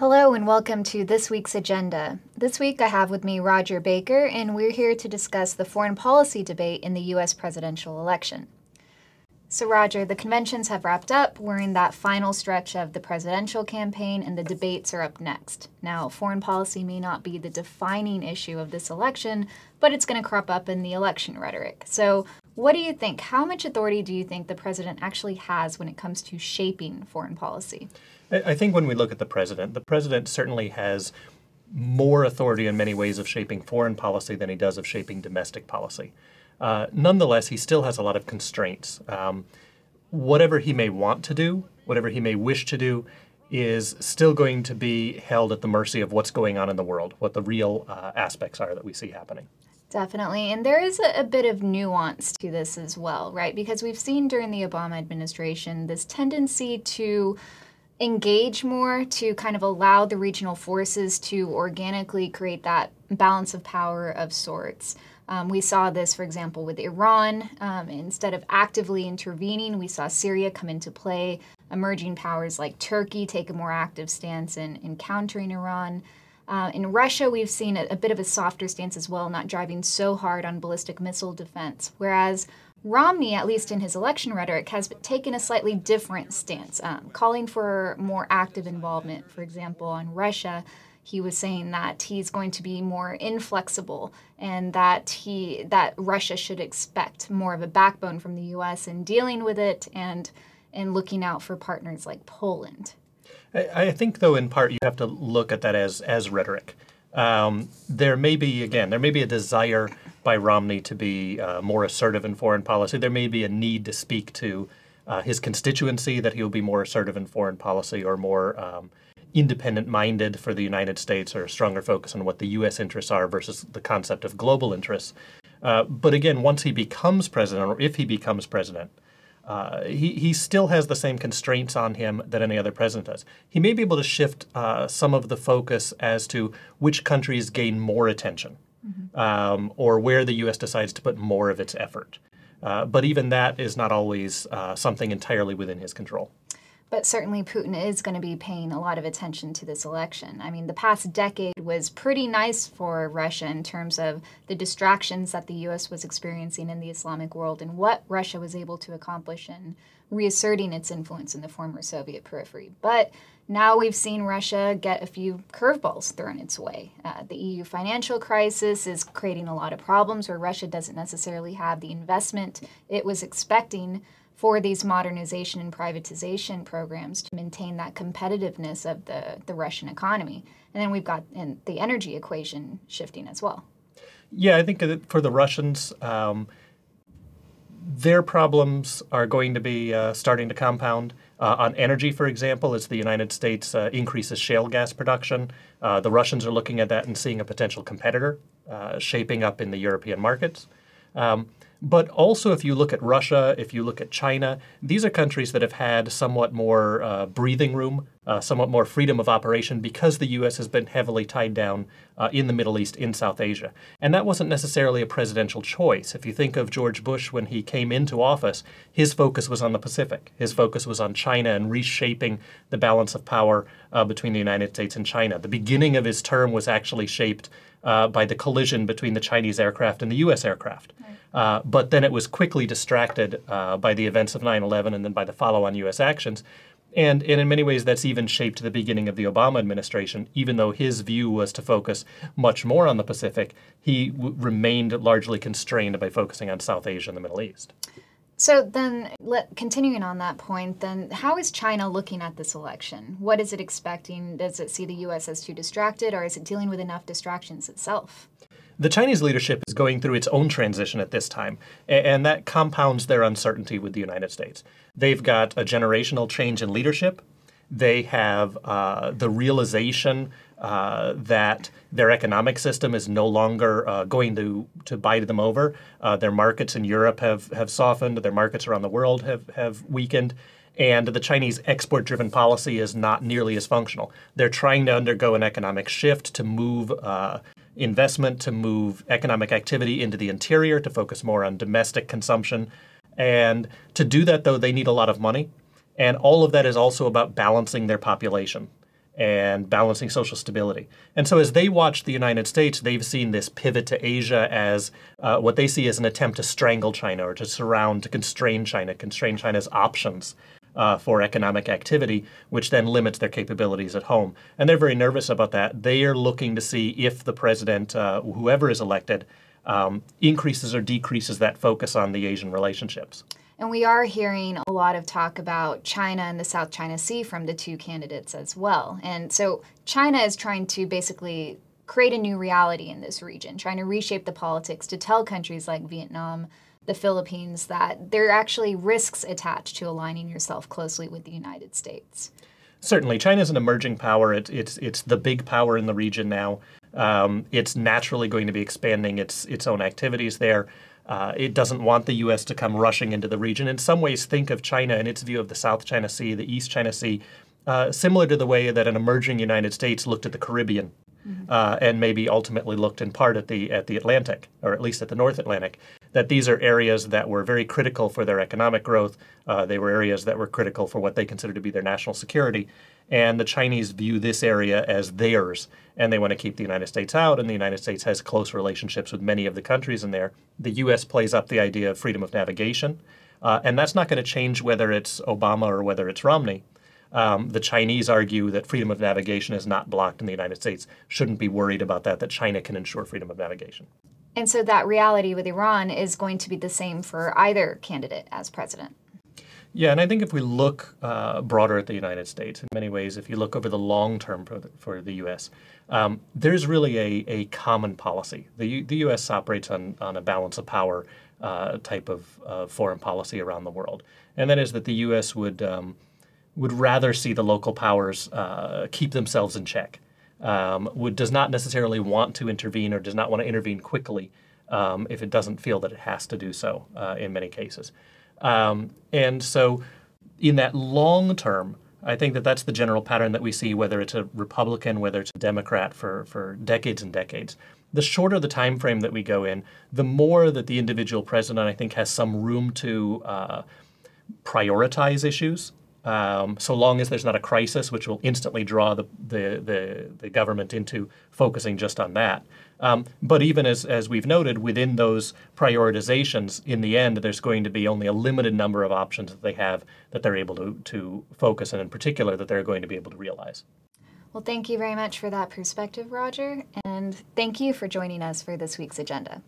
Hello and welcome to this week's agenda. This week I have with me Rodger Baker, and we're here to discuss the foreign policy debate in the U.S. presidential election. So Rodger, the conventions have wrapped up. We're in that final stretch of the presidential campaign, and the debates are up next. Now, foreign policy may not be the defining issue of this election, but it's going to crop up in the election rhetoric. So what do you think? How much authority do you think the president actually has when it comes to shaping foreign policy? I think when we look at the president certainly has more authority in many ways of shaping foreign policy than he does of shaping domestic policy. Nonetheless, he still has a lot of constraints. Whatever he may want to do, whatever he may wish to do, is still going to be held at the mercy of what's going on in the world, what the real aspects are that we see happening. Definitely. And there is a bit of nuance to this as well, right? Because we've seen during the Obama administration this tendency to engage more, to kind of allow the regional forces to organically create that balance of power of sorts. We saw this, for example, with Iran. Instead of actively intervening, we saw Syria come into play. Emerging powers like Turkey take a more active stance in countering Iran. In Russia, we've seen a bit of a softer stance as well, not driving so hard on ballistic missile defense, whereas Romney, at least in his election rhetoric, has taken a slightly different stance, calling for more active involvement. For example, on Russia, he was saying that he's going to be more inflexible and that Russia should expect more of a backbone from the U.S. in dealing with it and looking out for partners like Poland. I think, though, in part, you have to look at that as rhetoric. There may be a desire by Romney to be more assertive in foreign policy. There may be a need to speak to his constituency, that he'll be more assertive in foreign policy or more independent-minded for the United States, or a stronger focus on what the U.S. interests are versus the concept of global interests. But again, once he becomes president, or if he becomes president, he still has the same constraints on him that any other president does. He may be able to shift some of the focus as to which countries gain more attention, or where the U.S. decides to put more of its effort. But even that is not always something entirely within his control. But certainly Putin is going to be paying a lot of attention to this election. I mean, the past decade was pretty nice for Russia in terms of the distractions that the U.S. was experiencing in the Islamic world and what Russia was able to accomplish in reasserting its influence in the former Soviet periphery. But now we've seen Russia get a few curveballs thrown its way. The EU financial crisis is creating a lot of problems where Russia doesn't necessarily have the investment it was expecting for these modernization and privatization programs to maintain that competitiveness of the Russian economy. And then we've got the energy equation shifting as well. Yeah, I think that for the Russians, their problems are going to be starting to compound. On energy, for example, as the United States increases shale gas production, the Russians are looking at that and seeing a potential competitor shaping up in the European markets. But also, if you look at Russia, if you look at China, these are countries that have had somewhat more breathing room, somewhat more freedom of operation because the U.S. has been heavily tied down in the Middle East, in South Asia. And that wasn't necessarily a presidential choice. If you think of George Bush when he came into office, his focus was on the Pacific. His focus was on China and reshaping the balance of power between the United States and China. The beginning of his term was actually shaped by the collision between the Chinese aircraft and the U.S. aircraft. But then it was quickly distracted by the events of 9/11 and then by the follow-on U.S. actions. And in many ways, that's even shaped the beginning of the Obama administration. Even though his view was to focus much more on the Pacific, he remained largely constrained by focusing on South Asia and the Middle East. So then, continuing on that point, then how is China looking at this election? What is it expecting? Does it see the U.S. as too distracted, or is it dealing with enough distractions itself? The Chinese leadership is going through its own transition at this time, and that compounds their uncertainty with the United States. They've got a generational change in leadership. They have the realization that their economic system is no longer going to bide them over. Their markets in Europe have softened. Their markets around the world have weakened. And the Chinese export-driven policy is not nearly as functional. They're trying to undergo an economic shift to move investment, to move economic activity into the interior, to focus more on domestic consumption. And to do that, though, they need a lot of money. And all of that is also about balancing their population. and balancing social stability. And so as they watch the United States, they've seen this pivot to Asia as what they see as an attempt to strangle China or to surround, to constrain China's options for economic activity, which then limits their capabilities at home. And they're very nervous about that. They are looking to see if the president, whoever is elected, increases or decreases that focus on the Asian relationships. And we are hearing a lot of talk about China and the South China Sea from the two candidates as well. And so China is trying to basically create a new reality in this region, trying to reshape the politics to tell countries like Vietnam, the Philippines, that there are actually risks attached to aligning yourself closely with the United States. Certainly. China is an emerging power. It's the big power in the region now. It's naturally going to be expanding its own activities there. It doesn't want the U.S. to come rushing into the region. In some ways, think of China and its view of the South China Sea, the East China Sea, similar to the way that an emerging United States looked at the Caribbean and maybe ultimately looked in part at the Atlantic, or at least at the North Atlantic, that these are areas that were very critical for their economic growth. They were areas that were critical for what they consider to be their national security. And the Chinese view this area as theirs, and they want to keep the United States out, and the United States has close relationships with many of the countries in there. The U.S. plays up the idea of freedom of navigation, and that's not going to change whether it's Obama or whether it's Romney. The Chinese argue that freedom of navigation is not blocked in the United States, shouldn't be worried about that China can ensure freedom of navigation. And so that reality with Iran is going to be the same for either candidate as president. Yeah, and I think if we look broader at the United States, in many ways, if you look over the long term for the U.S., there's really a common policy. The U.S. operates on a balance of power type of foreign policy around the world, and that is that the U.S. would rather see the local powers keep themselves in check. Does not necessarily want to intervene or does not want to intervene quickly if it doesn't feel that it has to do so in many cases. And so in that long term, I think that that's the general pattern that we see, whether it's a Republican, whether it's a Democrat for decades and decades. The shorter the time frame that we go in, the more that the individual president, I think, has some room to prioritize issues. So long as there's not a crisis, which will instantly draw the government into focusing just on that. But even as we've noted, within those prioritizations, in the end, there's going to be only a limited number of options that they have that they're able to focus, and in particular, that they're going to be able to realize. Well, thank you very much for that perspective, Rodger, and thank you for joining us for this week's agenda.